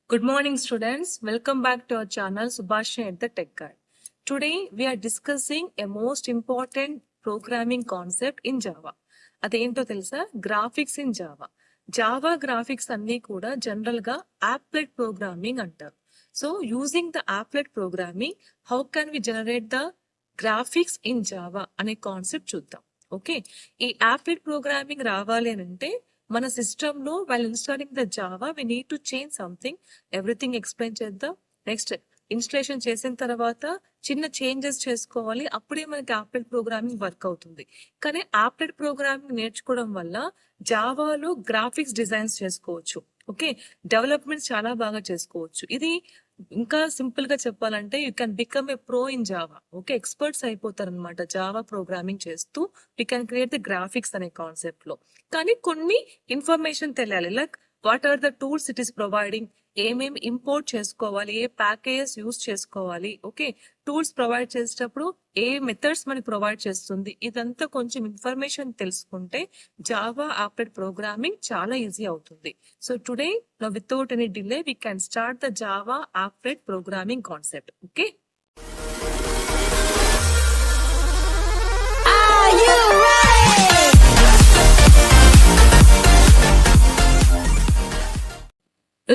Good morning, students. Welcome back to our channel, Subhashini at the Tech Guide. Today, we are discussing a most important programming concept in Java. అదేంటో తెలుసా? Graphics in Java. Java graphics అన్ని కూడా general గా applet programming అంటారు. So using the applet programming, how can we generate the graphics in Java అనే concept చూద్దాం. Okay, ఈ applet programming రావాలి అని అంటే మన సిస్టమ్ లో while installing the Java we need to change something. Everything explain చేద్దాం. నెక్స్ట్ ఇన్స్టలేషన్ చేసిన తర్వాత చిన్న చేంజెస్ చేసుకోవాలి, అప్పుడే మనకి applet ప్రోగ్రామింగ్ వర్క్ అవుతుంది. కానీ applet ప్రోగ్రామింగ్ నేర్చుకోవడం వల్ల జావాలో గ్రాఫిక్స్ డిజైన్స్ చేసుకోవచ్చు. ఓకే, డెవలప్మెంట్ చాలా బాగా చేసుకోవచ్చు. ఇది ఇంకా సింపుల్ గా చెప్పాలంటే you can become a pro in Java. Okay, experts అయిపోతారు అనమాట జావా ప్రోగ్రామింగ్ చేస్తూ. We can create the graphics అనే కాన్సెప్ట్ లో. కానీ కొన్ని ఇన్ఫర్మేషన్ తెలియాలి, like what are the tools it is providing, ఏమేమి ఇంపోర్ట్ చేసుకోవాలి, ఏ ప్యాకేజెస్ యూస్ చేసుకోవాలి. ఓకే, టూల్స్ ప్రొవైడ్ చేసేటప్పుడు ఏ మెథడ్స్ మనకి ప్రొవైడ్ చేస్తుంది, ఇదంతా కొంచెం ఇన్ఫర్మేషన్ తెలుసుకుంటే జావా applet ప్రోగ్రామింగ్ చాలా ఈజీ అవుతుంది. So today without any delay we can start the Java applet programming concept. Okay,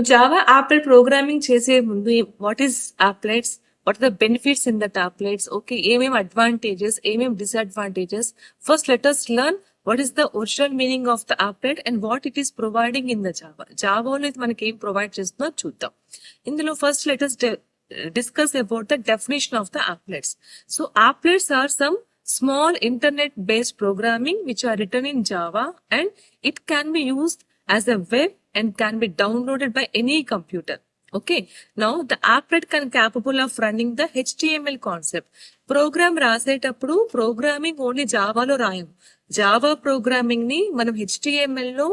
Java applet programming చేసే ముందు what is applets, what are the benefits in that applets, okay, ఏమేమి advantages, ఏమేమి disadvantages. First let us learn what is the original meaning of the applet and what it is providing in the Java. జావాలో ఇది మనకి ఏం provide చేస్తుందో చూద్దాం. ఇందులో first let us discuss about the definition of the applets. So applets are some small internet based programming which are written in Java and it can be used as a web and can be downloaded by any computer. Okay, now the applet can capable of running the HTML concept. Program రాసేటప్పుడు programming only జావాలో రాయం. Java programming ని మనం HTML లో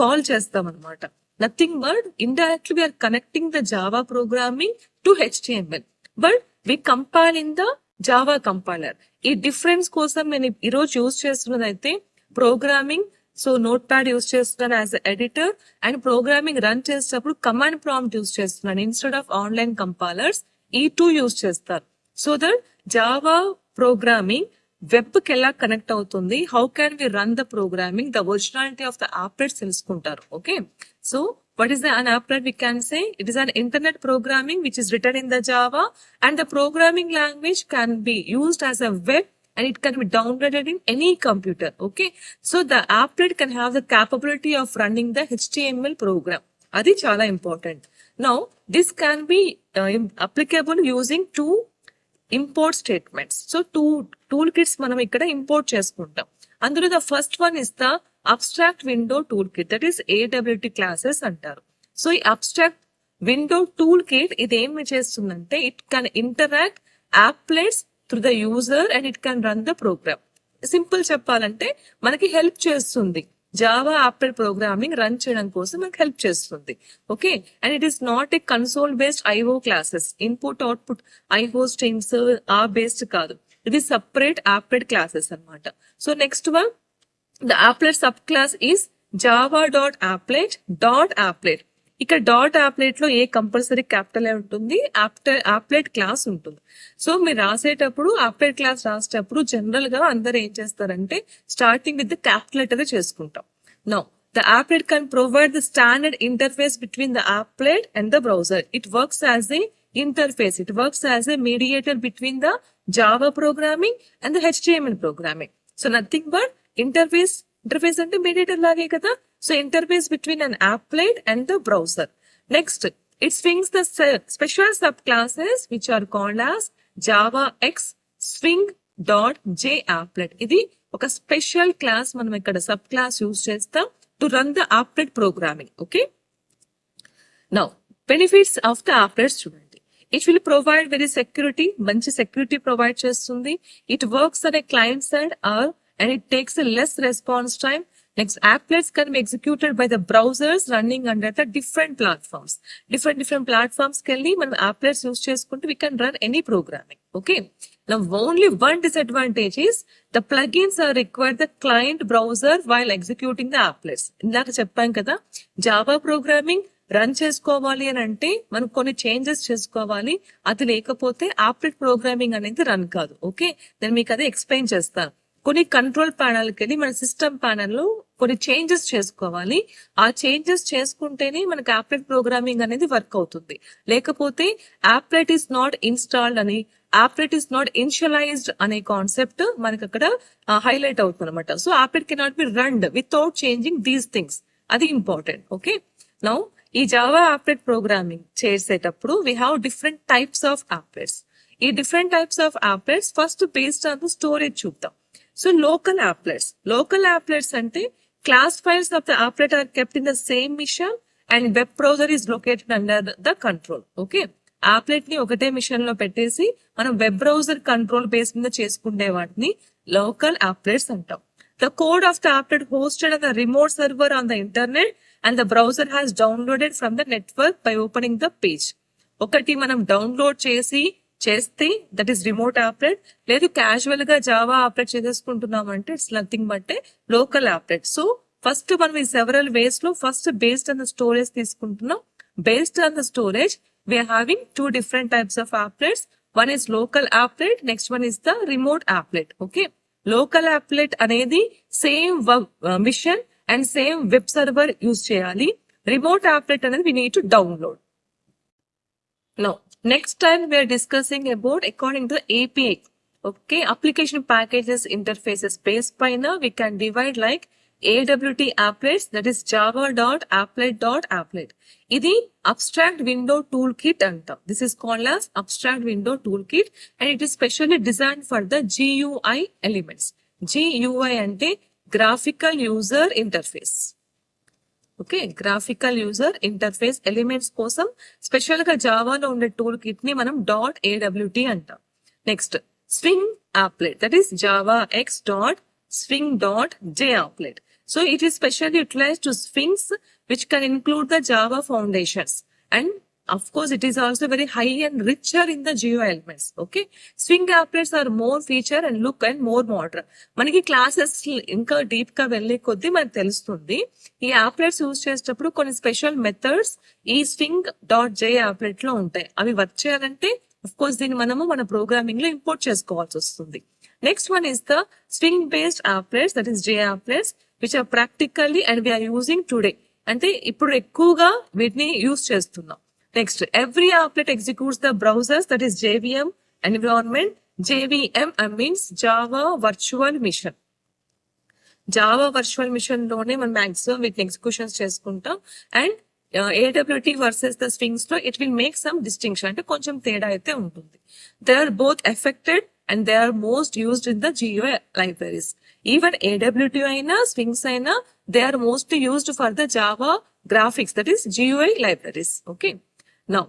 call చేస్తాం అనమాట. Nothing but indirectly we're connecting the Java programming to HTML, but we compile in the Java compiler. ఈ difference కోసం నేను ఈరోజు యూజ్ చేస్తున్నది అయితే programming, so notepad use చేస్తున్నాను as editor, and programming run చేసేటప్పుడు కమాండ్ ప్రాంప్ట్ యూజ్ చేస్తున్నాను instead of online compilers. ఈ టూ యూజ్ చేస్తారు. So that Java programming web కి ఎలా కనెక్ట్ అవుతుంది, how can we run the programming, the originality of the applet తెలుసుకుంటారు. Okay, so what is an applet? We can say it is an internet programming which is written in the Java, and the programming language can be used as a web and it can be downloaded in any computer. Okay, so the applet can have the capability of running the HTML program. Adi chala important. Now this can be applicable using two import statements. So two toolkits మనం ఇక్కడ import చేసుకుంటాం. అందులో the first one is the abstract window tool kit, that is AWT classes అంటారు. So ఈ abstract window tool kit ఇది ఏమి చేస్తుందంటే it can interact applets through the user and it can run the program. Simple చెప్పాలంటే మనకి help చేస్తుంది, Java applet programming run చేయడం కోసం మనకి హెల్ప్ చేస్తుంది. Okay, and it is not a console based IO classes, input output IO streams ఆ based కాదు, ఇది సపరేట్ applet క్లాసెస్ అన్నమాట. So next one, the applet sub class is java.applet.applet. ఇక్కడ dot applet లో ఏ కంపల్సరీ క్యాపిటల్ ఉంటుంది, applet class ఉంటుంది. So మీరు రాసేటప్పుడు applet క్లాస్ రాసేటప్పుడు జనరల్ గా అందరు ఏం చేస్తారంటే starting with the capital letter చేసుకుంటాం. Now the applet can provide the standard interface between the applet and the browser. It works as a interface, it works as a mediator between the Java programming and the HTML programming. So nothing but interface అంటే mediator లాగే కదా. So interface between an applet and the browser. Next, it swings the special subclasses which are called as JavaX swing.JApplet. ఇది ఒక special class, మనం ఇక్కడ sub class use చేస్తాం to run the applet programming. Okay, now benefits of the applets చూడండి. It will provide very security, మంచి security provide చేస్తుంది. It works అనే client side or and it takes a less response time. Next, applets can be executed by the browsers running under the different platforms. Different platforms kelli మనం applets use చేసుకుంటే we can run any programming. Okay, now only one disadvantage is the plugins are required the client browser while executing the applets. ఇందాక చెప్పాం కదా, Java programming run చేసుకోవాలి అని అంటే మనం కొన్ని చేంజెస్ చేసుకోవాలి. అది లేకపోతే యాప్లెట్ ప్రోగ్రామింగ్ అనేది రన్ కాదు. ఓకే, నేను మీకు అదే ఎక్స్ప్లెయిన్ చేస్తాను. కొన్ని కంట్రోల్ ప్యానల్కి వెళ్ళి మన సిస్టమ్ ప్యానల్లో కొన్ని చేంజెస్ చేసుకోవాలి. ఆ చేంజెస్ చేసుకుంటేనే మనకి యాప్లెట్ ప్రోగ్రామింగ్ అనేది వర్క్ అవుతుంది. లేకపోతే యాప్లెట్ ఈస్ నాట్ ఇన్స్టాల్డ్ అని, యాప్లెట్ ఈస్ నాట్ ఇనిషియలైజ్డ్ అనే కాన్సెప్ట్ మనకి అక్కడ హైలైట్ అవుతుంది అనమాట. So applet cannot be runned without changing these things. అది ఇంపార్టెంట్. ఓకే, నౌ ఈ జావా యాప్లెట్ ప్రోగ్రామింగ్ చేసేటప్పుడు we have different types of applets. ఈ different types of applets first based on the storage చూద్దాం. So local applets అంటే class files of the applet are kept in the same mission and web browser is located under the control. Okay, applet ని ఒకటే machine లో పెట్టేసి మనం web browser control base మీద చేసుకునే వాటిని లోకల్ applets అంటాం. The code of the applet hosted on the remote server on the internet and the browser has downloaded from the network by opening the page. ఒకటి మనం download చేస్తే that is remote applet, లేదు casual గా Java applet చేసేసుకుంటున్నామంటే it's nothing but a local applet. So first మనం ఈ several ways లో first based on the storage తీసుకుంటున్నాం. Based on the storage we're having 2 different types of applets. One is local applet, next one is the remote applet. Okay, local applet అనేది same machine and same web server use చేయాలి. Remote applet అనేది we need to download. Now, next time we are discussing about according to API. Okay, application packages interfaces based paina we can divide like AWT applets, that is java.applet.applet. Idi abstract window toolkit anta. This is called as abstract window toolkit and it is specially designed for the GUI elements. GUI ante graphical user interface. Okay, graphical user interface elements కోసం special గా జావాలో ఉండే tool kit ని మనం .awt అంటాం. Next swing applet, that is java.x.swing.japplet. So it is specially utilized to swings which can include the Java foundations and of course it is also very high and richer in the GUI elements. Okay, swing applets are more feature and look and more modern. మనకి classes ఇంకా deep గా వెళ్లే కొద్దీ మనకు తెలుస్తుంది ఈ యాప్లెట్స్ use చేసేటప్పుడు కొన్ని స్పెషల్ మెథడ్స్ ఈ swing.j యాప్లెట్ లో ఉంటాయి. అవి వర్క్ చేయాలంటే of course దీన్ని మనము మన ప్రోగ్రామింగ్ లో ఇంపోర్ట్ చేసుకోవాల్సి వస్తుంది. Next one is the swing based applets, that is J applets, which are practically and we are using today. అంటే ఇప్పుడు ఎక్కువగా వీటిని యూజ్ చేస్తున్నాం. Next, every applet executes the browsers, that is JVM environment. JVM means Java Virtual Mission. Java Virtual Mission లోనే మనం maximum వీటిని executions చేసుకుంటాం and AWT versus the swings లో it will make some distinction, అంటే కొంచెం తేడా అయితే ఉంటుంది. They are both affected and they are most used in the GUI libraries. Even AWT అయినా స్వింగ్స్ అయినా they are mostly used for the Java graphics, that is GUI libraries. Okay, now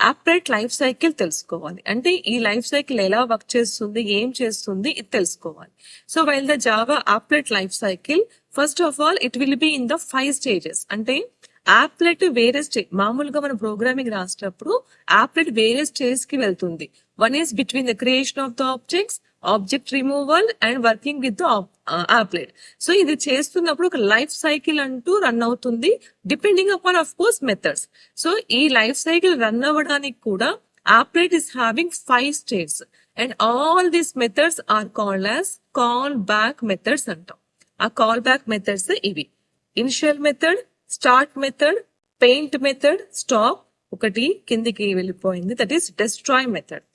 applet life cycle తెలుసుకోవాలి. అంటే ఈ life cycle ఎలా work చేస్తుంది, ఏం చేస్తుంది, ఇది తెలుసుకోవాలి. So while the Java applet life cycle, first of all it will be in the 5 stages. అంటే యాప్లెట్ వేరే మామూలుగా మన ప్రోగ్రామింగ్ రాసేటప్పుడు యాప్లెట్ వేరే స్టేజ్ కి వెళ్తుంది. One is between the creation of the objects, object removal and working with the applet. So ఇది చేస్తున్నప్పుడు ఒక లైఫ్ సైకిల్ అంటూ రన్ అవుతుంది depending upon of course methods. So ఈ లైఫ్ సైకిల్ రన్ అవ్వడానికి కూడా applet is having 5 stages and all these methods are called as call back methods అంటాం. ఆ కాల్ బ్యాక్ మెథడ్స్ ఇవి: initial method, start method, paint method, stop, ఒకటి కిందికి వెళ్ళిపోయింది, that is destroy method.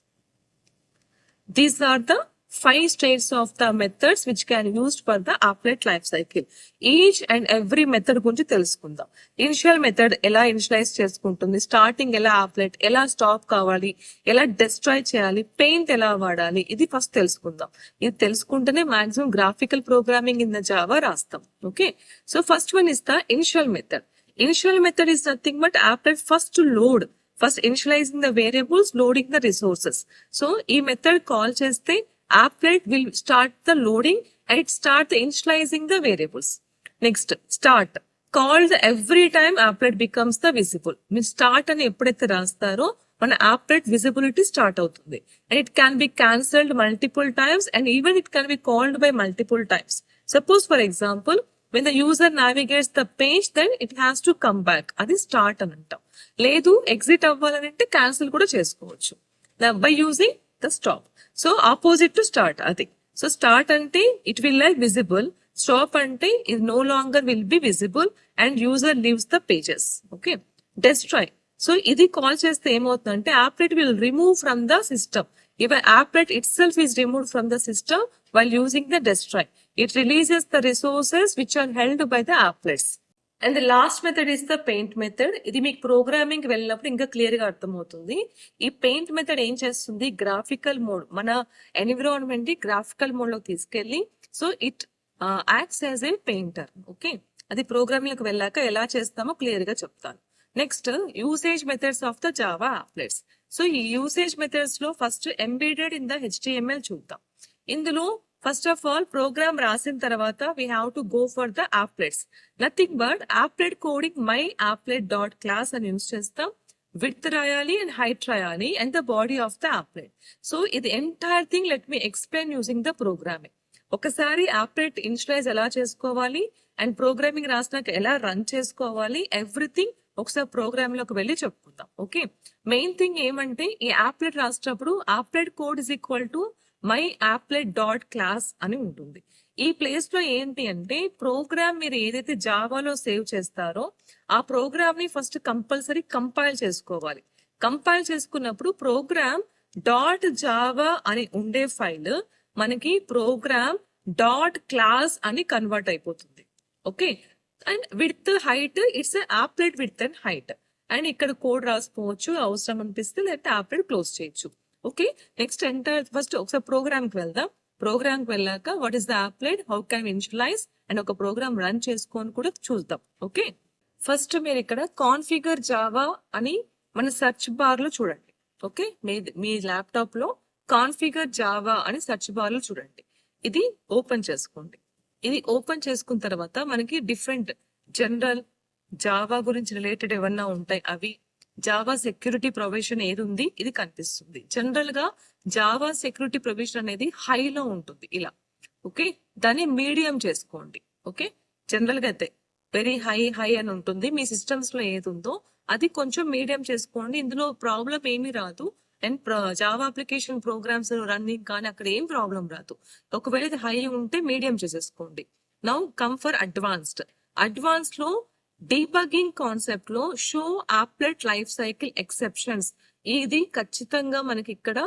These are the 5 stages of the methods which can used for the applet life cycle. Each and every method గురించి తెలుసుకుందాం. Initial method ఎలా initialise చేసుకుంటుంది, starting ఎలా applet, ఎలా stop కావాలి, ఎలా డెస్ట్రాయ్ చేయాలి, పెయింట్ ఎలా వాడాలి, ఇది ఫస్ట్ తెలుసుకుందాం. ఇది తెలుసుకుంటేనే maximum graphical programming in the Java రాస్తాం. Okay, so first one is the initial method. Initial method is nothing but applet first to load, first initializing the variables, loading the resources. So ఈ method call చేస్తే applet will start the loading and it start the initializing the variables. Next, start called every time applet becomes the visible. మీరు start అని ఎప్పుడైతే రాస్తారో మన applet visibility start అవుతుంది and it can be cancelled multiple times and even it can be called by multiple times. Suppose for example when the user navigates the page, then it has to come back. అది start అని అంటాం. లేదు exit అవ్వాలని అంటే cancel కూడా చేసుకోవచ్చు by using the stop. So opposite to start అది. So start అంటే it will like visible, stop అంటే ఇది no longer will be visible and user leaves the pages. Okay, destroy. So ఇది కాల్ చేస్తే ఏమవుతుందంటే applet will remove from the system. If an applet itself is removed from the system while using the destroy, it releases the resources which are held by the applets. And the last method is the paint method. ఇది మీకు programming వెళ్ళినప్పుడు ఇంకా clear గా అర్థమవుతుంది. ఈ paint method ఏం చేస్తుంది, graphical mode, మన ఎన్విరాన్మెంట్ ని గ్రాఫికల్ మోడ్ లోకి తీసుకెళ్లి so it acts as a painter. Okay, అది ప్రోగ్రామింగ్ లోకి వెళ్ళాక ఎలా చేస్తామో క్లియర్ గా చెప్తాను. Next usage methods of the Java applets. So ఈ యూసేజ్ మెథడ్స్ లో first embedded in the HTML చూద్దాం. ఇందులో ఫస్ట్ ఆఫ్ ఆల్ ప్రోగ్రామ్ రాసిన తర్వాత we have to go for the applets. Nothing but applet coding my applet dot class అని use చేస్తాం. Width రాయాలి and height రాయాలి and the body of the applet. So ఇది entire thing let me explain using the programming. ఒకసారి applet initialise ఎలా చేసుకోవాలి and programming రాసినాక ఎలా run చేసుకోవాలి, ఎవ్రీథింగ్ ఒకసారి ప్రోగ్రామ్ లోకి వెళ్ళి చెప్పుకుందాం. ఓకే, మెయిన్ థింగ్ ఏమంటే ఈ అప్లెట్ రాసేటప్పుడు అప్లెట్ code is equal to my applet dot class అని ఉంటుంది. ఈ ప్లేస్ లో ఏంటి అంటే ప్రోగ్రామ్ మీరు ఏదైతే జావాలో సేవ్ చేస్తారో ఆ ప్రోగ్రామ్ ని ఫస్ట్ కంపల్సరీ కంపైల్ చేసుకోవాలి. కంపైల్ చేసుకున్నప్పుడు ప్రోగ్రామ్ డాట్ జావా అని ఉండే ఫైల్ మనకి ప్రోగ్రామ్ డాట్ క్లాస్ అని కన్వర్ట్ అయిపోతుంది. Okay, and width height it's అప్లెట్ width and height. And ఇక్కడ కోడ్ రాసుకోవచ్చు అవసరం అనిపిస్తే, లేకపోతే అప్లెట్ క్లోజ్ చేయొచ్చు. ఓకే, నెక్స్ట్ ఎంటర్ ఫస్ట్ ఒకసారి ప్రోగ్రామ్ కి వెళ్దాం. ప్రోగ్రామ్ కి వెళ్ళాక what is the అప్లెట్, how can initialise and ఒక ప్రోగ్రామ్ రన్ చేసుకొని కూడా చూద్దాం. ఓకే, ఫస్ట్ మీరు ఇక్కడ కాన్ఫిగర్ జావా అని మన సెర్చ్ బార్ లో చూడండి. ఓకే, మీ ల్యాప్టాప్ లో కాన్ఫిగర్ జావా అని సెర్చ్ బార్ లో చూడండి. ఇది ఓపెన్ చేసుకోండి. ఇది ఓపెన్ చేసుకున్న తర్వాత మనకి డిఫరెంట్ జనరల్ జావా గురించి రిలేటెడ్ ఏమన్నా ఉంటాయి, అవి జావా సెక్యూరిటీ ప్రొవిజన్ ఏది ఉంది ఇది కనిపిస్తుంది. జనరల్ గా జావా సెక్యూరిటీ ప్రొవిజన్ అనేది హైలో ఉంటుంది ఇలా. ఓకే, దాన్ని మీడియం చేసుకోండి. ఓకే, జనరల్ గా అయితే వెరీ హై అని ఉంటుంది. మీ సిస్టమ్స్ లో ఏది ఉందో అది కొంచెం మీడియం చేసుకోండి. ఇందులో ప్రాబ్లం ఏమీ రాదు. And Java application programmes running కానీ అక్కడ ఏం ప్రాబ్లం రాదు. ఒకవేళ ఇది హై ఉంటే మీడియం చేసేసుకోండి. Now come for advanced. Advanced లో డీబగింగ్ కాన్సెప్ట్ లో షో అప్లెట్ లైఫ్ సైకిల్ ఎక్సెప్షన్స్ ఇది ఖచ్చితంగా మనకి ఇక్కడ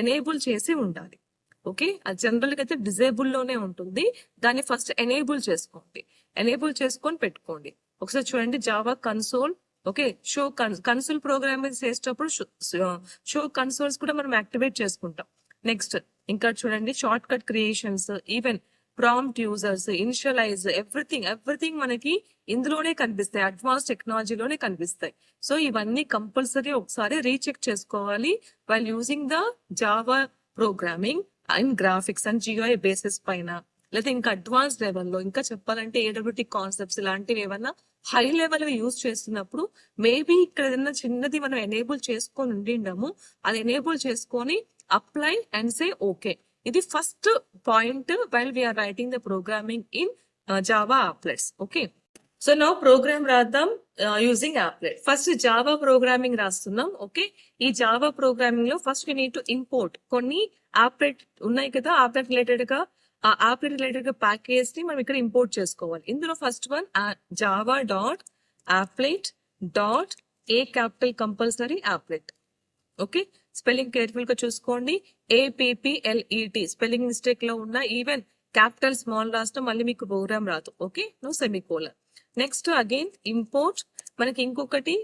ఎనేబుల్ చేసి ఉండాలి. ఓకే, అది జనరల్ గా అయితే డిజేబుల్ లోనే ఉంటుంది. దాన్ని ఫస్ట్ ఎనేబుల్ చేసుకోండి. ఎనేబుల్ చేసుకొని పెట్టుకోండి. ఒకసారి చూడండి Java console. Okay, show console programming చేసేటప్పుడు షో కన్సోల్స్ కూడా మనం యాక్టివేట్ చేసుకుంటాం. నెక్స్ట్ ఇంకా చూడండి short cut creations, even prompt users, initialise, everything మనకి ఇందులోనే కనిపిస్తాయి, అడ్వాన్స్ టెక్నాలజీలోనే కనిపిస్తాయి. సో ఇవన్నీ కంపల్సరీ ఒకసారి రీచెక్ చేసుకోవాలి while using the Java programming and graphics and GUI basis పైన, లేదా ఇంకా అడ్వాన్స్ లెవెల్లో ఇంకా చెప్పాలంటే AWT కాన్సెప్ట్స్ ఇలాంటివి ఏమన్నా హై లెవెల్ యూజ్ చేస్తున్నప్పుడు మేబీ ఇక్కడ ఏదైనా చిన్నది మనం ఎనేబుల్ చేసుకొని ఉండిండము, అది ఎనేబుల్ చేసుకొని అప్లై అండ్ సే ఓకే. ఇది first point while we're writing the programming in Java applets. Okay, so now program రాద్దాం using applet. First Java programming రాస్తున్నాం. ఓకే, ఈ జావా ప్రోగ్రామింగ్ లో first you need to import కొన్ని applet ఉన్నాయి కదా, అప్లెట్ related గా ఆ అప్లెట్ రిలేటెడ్ గా ప్యాకేజ్ ని మనం ఇక్కడ ఇంపోర్ట్ చేసుకోవాలి. ఇందులో first one Java dot applet dot A capital compulsory applet. Okay, spelling careful గా చూసుకోండి. APPLET స్పెల్లింగ్ మిస్టేక్ లో ఉన్న ఈవెన్ క్యాపిటల్ స్మాల్ రాస్తే మళ్ళీ మీకు ప్రోగ్రామ్ రాదు. Okay, no semicolon. Next again import. మనకి ఇంకొకటి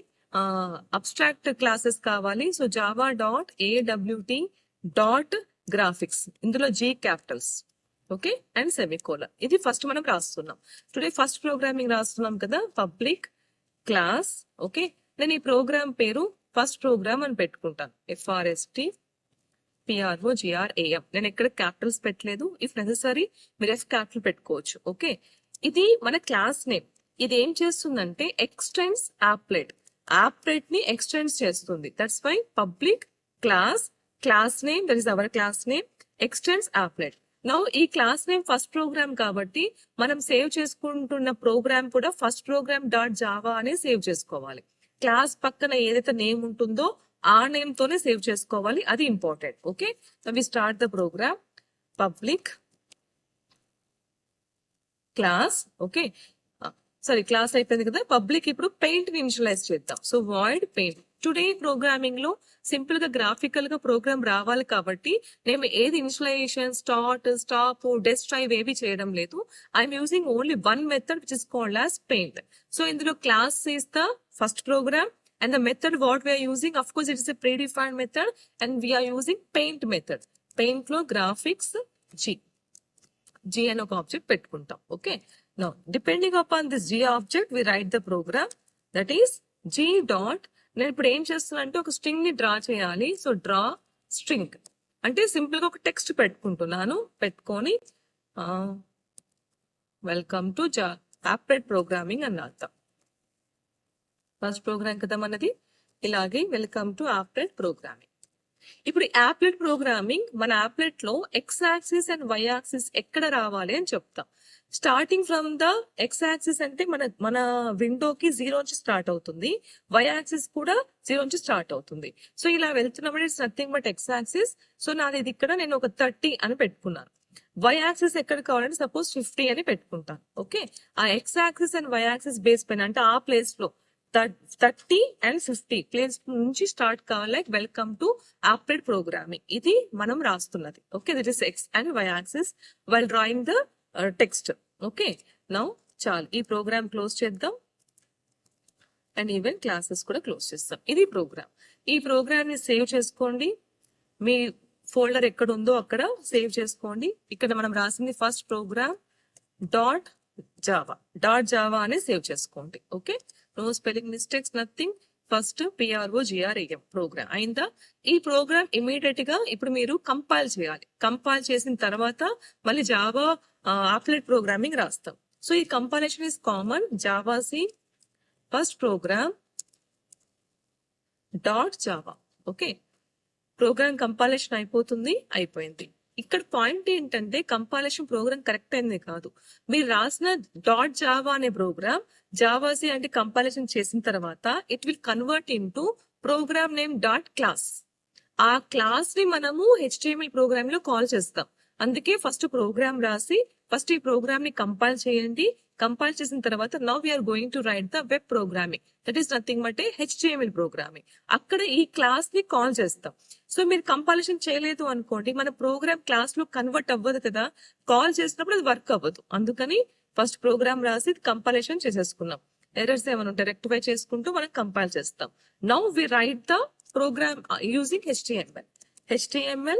అబ్స్ట్రాక్ట్ క్లాసెస్ కావాలి. So Java dot AWT dot graphics, ఇందులో G capitals. Okay, and semicolon. ఇది ఫస్ట్ మనం రాస్తున్నాం. టుడే ఫస్ట్ ప్రోగ్రామింగ్ రాస్తున్నాం కదా, పబ్లిక్ క్లాస్. ఓకే, నేను ఈ ప్రోగ్రామ్ పేరు ఫస్ట్ ప్రోగ్రామ్ అని పెట్టుకుంటాను. FRST నేను ఎక్కడ క్యాపిటల్స్ పెట్టలేదు. ఇఫ్ నెసెసరీ మీరు F క్యాపిటల్ పెట్టుకోవచ్చు. ఓకే, ఇది మన క్లాస్ నేమ్. ఇది ఏం చేస్తుందంటే ఎక్స్టెండ్స్ అప్లెట్ ని ఎక్స్టెండ్స్ చేస్తుంది. That's why public class name, that is our class name, extends applet. Now ఈ క్లాస్ నేమ్ ఫస్ట్ ప్రోగ్రామ్ కాబట్టి మనం సేవ్ చేసుకుంటున్న ప్రోగ్రామ్ కూడా ఫస్ట్ ప్రోగ్రామ్ డాట్ జావా అనే సేవ్ చేసుకోవాలి. క్లాస్ పక్కన ఏదైతే నేమ్ ఉంటుందో ఆ నేమ్ తోనే సేవ్ చేసుకోవాలి, అది important. Okay, we start the program. Public class, okay sorry class అయిపోయింది కదా. పబ్లిక్ ఇప్పుడు పెయింట్ ని ఇనిషియలైజ్ చేద్దాం. So void paint. Today programming లో సింపుల్ గా గ్రాఫికల్ గా ప్రోగ్రామ్ రావాలి కాబట్టి నేను ఏది ఇనిషియలైజేషన్, స్టార్ట్, స్టాప్, డెస్ట్రాయివ్ ఏవి చేయడం లేదు. I'm using only one method which is called as paint. So ఇందులో class is the first program and the method what we are using, of course it is a predefined method and we are using paint method. Paint లో graphics G అని ఒక object పెట్టుకుంటాం. Okay, now depending upon this G object we write the program that is G dot. నేను ఇప్పుడు ఏం చేస్తున్నా అంటే ఒక స్ట్రింగ్ ని డ్రా చేయాలి. సో డ్రా స్ట్రింగ్ అంటే సింపుల్ గా ఒక టెక్స్ట్ పెట్టుకుంటున్నాను. పెట్టుకొని వెల్కమ్ టు యాప్లెట్ ప్రోగ్రామింగ్ అని అర్థం. ఫస్ట్ ప్రోగ్రామ్ కదా మనది. ఇలాగే వెల్కమ్ టు యాప్లెట్ ప్రోగ్రామింగ్. ఇప్పుడు యాప్లెట్ ప్రోగ్రామింగ్ మన యాప్లెట్ లో X axis and Y axis ఎక్కడ రావాలి అని చెప్తాం. Starting from the X axis అంటే మన విండోకి 0 నుంచి స్టార్ట్ అవుతుంది, వై యాక్సిస్ కూడా 0 నుంచి స్టార్ట్ అవుతుంది. సో ఇలా వెళ్తున్నప్పుడు it's nothing but X axis. So నాది ఇది ఇక్కడ నేను ఒక 30 అని పెట్టుకున్నాను. వై యాక్సిస్ ఎక్కడ కావాలంటే సపోజ్ 50 అని పెట్టుకుంటాను. ఓకే, ఆ X axis and Y axis base పైన అంటే ఆ ప్లేస్ లో 30 and 50 ప్లేస్ నుంచి స్టార్ట్ కావాలి. Like welcome to applet programming, ఇది మనం రాస్తున్నది. Okay, this is X and Y axis while drawing the text. Okay, now చాలు ఈ ప్రోగ్రామ్ క్లోజ్ చేద్దాం అండ్ ఈవెన్ క్లాసెస్ కూడా క్లోజ్ చేస్తాం. ఇది ప్రోగ్రామ్. ఈ ప్రోగ్రామ్ ని సేవ్ చేసుకోండి. మీ ఫోల్డర్ ఎక్కడ ఉందో అక్కడ సేవ్ చేసుకోండి. ఇక్కడ మనం రాసింది ఫస్ట్ ప్రోగ్రామ్ డాట్ జావా అని సేవ్ చేసుకోండి. Okay, no spelling mistakes, nothing. First PROGRAM program అయిందా? ఈ ప్రోగ్రామ్ ఇమీడియట్ గా ఇప్పుడు మీరు కంపైల్ చేయాలి. కంపైల్ చేసిన తర్వాత మళ్ళీ జావా యాప్లెట్ ప్రోగ్రామింగ్ రాస్తాం. సో ఈ compilation is common. Java C first program dot Java. Okay, program compilation అయిపోయింది. ఇక్కడ పాయింట్ ఏంటంటే కంపైలేషన్ ప్రోగ్రామ్ కరెక్ట్ అయింది కాదు. మీరు రాసిన డాట్ జావా అనే ప్రోగ్రామ్ జావాసి అంటే కంపైలేషన్ చేసిన తర్వాత it will convert into program name dot class. ఆ క్లాస్ ని మనము HTML ప్రోగ్రామ్ లో కాల్ చేస్తాం. అందుకే ఫస్ట్ ప్రోగ్రామ్ రాసి ఫస్ట్ ఈ ప్రోగ్రామ్ ని కంపైల్ చేయండి. కంపైల్ చేసిన తర్వాత now we're going to write the web programming, that is nothing but HTML programming. అక్కడ ఈ క్లాస్ ని కాల్ చేస్తాం. సో మీరు కంపైలేషన్ చేయలేదు అనుకోండి, మన ప్రోగ్రామ్ క్లాస్ లో కన్వర్ట్ అవ్వదు కదా, కాల్ చేసినప్పుడు అది వర్క్ అవ్వదు. అందుకని ఫస్ట్ ప్రోగ్రామ్ రాసి కంపైలేషన్ చేసేసుకున్నాం. ఎర్రర్స్ ఏమైనా ఉంటే రెక్టిఫై చేసుకుంటూ మనం కంపైల్ చేస్తాం. Now we write the program using HTML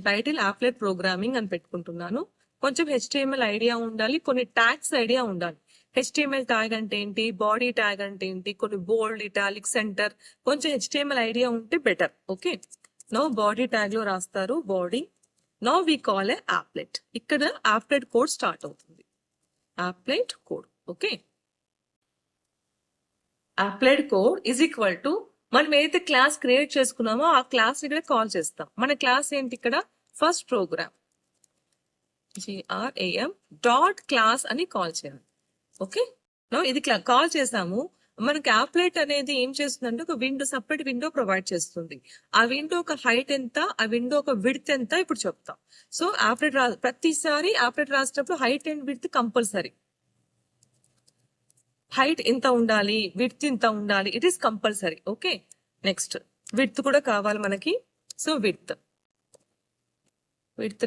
title applet programming అని పెట్టుకుంటున్నాను. కొంచెం HTML ఐడియా ఉండాలి, కొన్ని ట్యాగ్స్ ఐడియా ఉండాలి. HTML ట్యాగ్ అంటే ఏంటి, బాడీ ట్యాగ్ అంటే ఏంటి, కొన్ని బోల్డ్, ఇటాలిక్, సెంటర్, కొంచెం HTML ఐడియా ఉంటే better. Okay, no body tag లో రాస్తారు body. Now we call a applet. ఇక్కడ యాప్లెట్ కోడ్ స్టార్ట్ అవుతుంది. Applet code. Okay, applet code is equal to మనం ఏదైతే క్లాస్ క్రియేట్ చేసుకున్నామో ఆ క్లాస్ ఇక్కడ కాల్ చేస్తాం. మన క్లాస్ ఏంటి ఇక్కడ first program GRAM dot class అని కాల్ చేయాలి. ఓకే, నో ఇది కాల్ చేసాము. మనకి యాప్లెట్ అనేది ఏం చేస్తుందంటే ఒక సపరేట్ విండో ప్రొవైడ్ చేస్తుంది. ఆ విండో ఒక హైట్ ఎంత, ఆ విండో ఒక విడ్త్ ఎంత ఇప్పుడు చెప్తాం. సో యాప్లెట్ ప్రతిసారి యాప్లెట్ రాసేటప్పుడు height and width compulsory. Height ఇంత ఉండాలి, విడ్త్ ఇంత ఉండాలి, it is compulsory. Okay, next width కూడా కావాలి మనకి. సో విడ్త్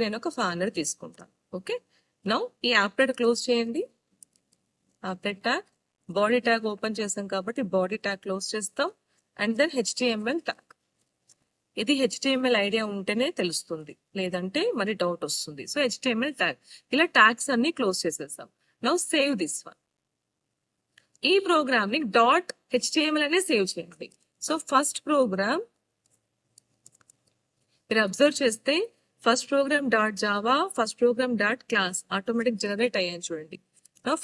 నేను ఒక 500 తీసుకుంటాను. ఓకే, నౌ ఈ యాప్లెట్ క్లోజ్ చేయండి. Applet tag, body tag open చేసాం కాబట్టి బాడీ ట్యాగ్ క్లోజ్ చేస్తాం. And then HTML tag. ఇది HTML ఐడియా ఉంటేనే తెలుస్తుంది, లేదంటే మరి డౌట్ వస్తుంది. సో HTML ట్యాగ్, ఇలా ట్యాగ్స్ అన్ని క్లోజ్ చేసేసాం. Now save this one. ఈ ప్రోగ్రామ్ ని డాట్ HTML అనే సేవ్ చేయండి. సో ఫస్ట్ ప్రోగ్రామ్ మీరు అబ్జర్వ్ చేస్తే first program dot Java, first program dot class automatic generate అయ్యాయి చూడండి.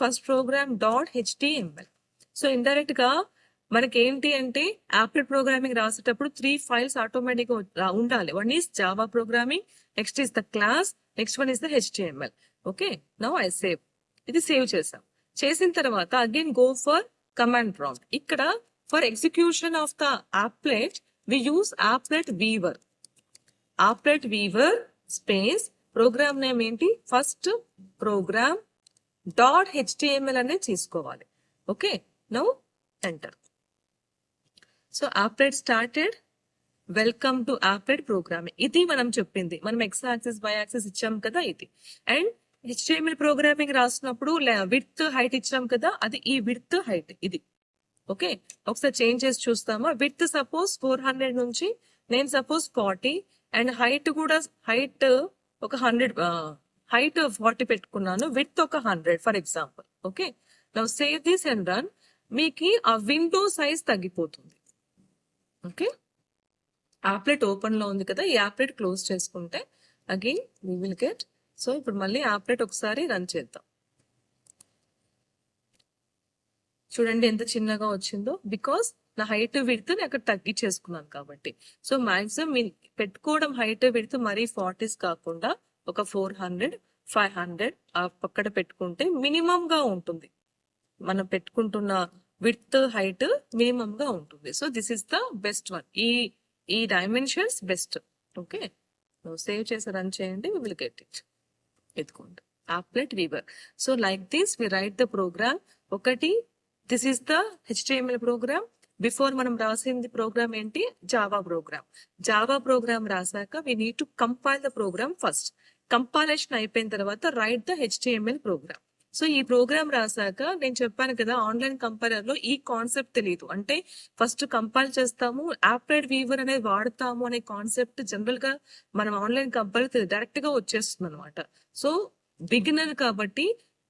First program dot HTML. So indirect గా మనకి ఏంటి అంటే యాప్లెట్ ప్రోగ్రామింగ్ రాసేటప్పుడు 3 ఫైల్స్ ఆటోమేటిక్ ఉండాలి. One is Java programming, next is the class, next one is the HTML. Okay, now I save. ఇది save చేసాం. చేసిన తర్వాత again go for command prompt. ఇక్కడ for execution of the applet we use applet weaver. applet weaver space program name ఏంటి, first program dot HTML అనేది తీసుకోవాలి. Okay, now enter. So applet started. Welcome to applet programming. ఇది మనం చెప్పింది, మనం X axis why axis ఇచ్చాం కదా ఇది. అండ్ HTML ప్రోగ్రామింగ్ రాసినప్పుడు విడ్త్ హైట్ ఇచ్చాం కదా, అది ఈ విడ్త్ హైట్ ఇది. ఓకే, ఒకసారి చేంజ్ చేసి చూస్తామా. విడ్త్ సపోజ్ 400 నుంచి నేను సపోజ్ 40 అండ్ హైట్ కూడా హైట్ ఒక 100, హైట్ 40 పెట్టుకున్నాను, విడ్త్ ఒక 100 for example. Okay, now save this and run. మీకు ఆ విండో సైజ్ తగ్గిపోతుంది. ఓకే, applet ఓపెన్ లో ఉంది కదా, ఈ applet క్లోజ్ చేసుకుంటే again we will get. So ఇప్పుడు మళ్ళీ applet ఒకసారి రన్ చేద్దాం. చూడండి ఎంత చిన్నగా వచ్చిందో, బికాస్ నా హైట్ విడ్త్ నేను అక్కడ తగ్గించేసుకున్నాను కాబట్టి. సో మాక్సిమం పెట్టుకోవడం హైట్ విడ్త్ మరీ 40s కాకుండా ఒక 400, 500 పక్కన పెట్టుకుంటే మినిమం గా ఉంటుంది. మనం పెట్టుకుంటున్న విడ్త్ హైట్ మినిమం గా ఉంటుంది. So this is the best one. ఈ డైమెన్షన్స్ బెస్ట్. ఓకే, సేవ్ చేసి రన్ చేయండి, వి విల్ గెట్ ఇట్. ఎత్తుకోండి applet weaver. So like this we write the program. ఒకటి, this is the HTML program. Before మనం రాసింది program ఏంటి, Java program. Java program రాసాక we need to compile the program first. Compilation అయిపోయిన తర్వాత write the HTML program. సో ఈ program రాసాక నేను చెప్పాను కదా, ఆన్లైన్ కంపైలర్ లో ఈ కాన్సెప్ట్ తెలియదు. అంటే ఫస్ట్ కంపైల్ చేస్తాము, applet weaver అనేది వాడతాము అనే కాన్సెప్ట్ జనరల్ గా మనం ఆన్లైన్ కంపైలర్ డైరెక్ట్ గా వచ్చేస్తుంది అనమాట. సో బిగినర్ కాబట్టి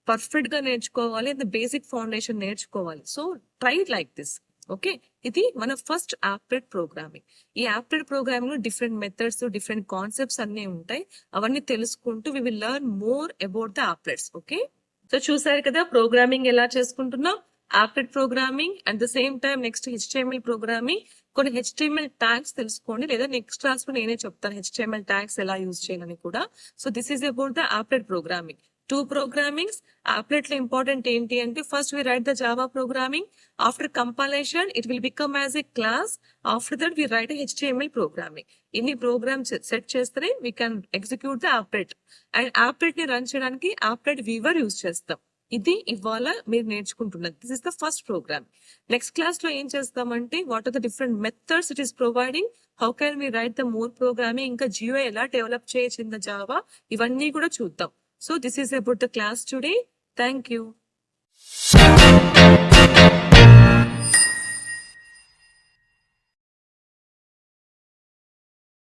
పర్ఫెక్ట్ గా నేర్చుకోవాలి, బేసిక్ ఫౌండేషన్ నేర్చుకోవాలి. So try like this. Okay, ఇది మన ఫస్ట్ applet ప్రోగ్రామింగ్. ఈ applet ప్రోగ్రామింగ్ లో డిఫరెంట్ మెథడ్స్, డిఫరెంట్ కాన్సెప్ట్స్ అన్ని ఉంటాయి. అవన్నీ తెలుసుకుంటూ we will learn more about the applets. Okay, so చూసారు కదా ప్రోగ్రామింగ్ ఎలా చేసుకుంటున్నాం, applet programming. At the same time next HTML programming. కొన్ని HTML ట్యాగ్స్ తెలుసుకోండి, లేదా నెక్స్ట్ క్లాస్ లో నేనే చెప్తాను HTML ట్యాగ్స్ ఎలా యూజ్ చేయాలని కూడా. So this is about the applet programming. 2 programmings. applet లో ఇంపార్టెంట్ ఏంటి అంటే, first we write the Java programming. After compilation it will become as a class. After that we write HTML programming. ఇన్ని program set చేస్తే we can execute the applet. And applet ని run చేయడానికి applet weaver use చేస్తాం. ఇది ఇవాళ మీరు నేర్చుకుంటున్నది. This is the first program. Next class లో ఏం చేస్తామంటే, what are the different methods it is providing, how can we write the more programming, ఇంకా GUI ఎలా డెవలప్ చేయొచ్చు ఇన్ ద జావా, ఇవన్నీ కూడా చూద్దాం. So this is about the class today. Thank you.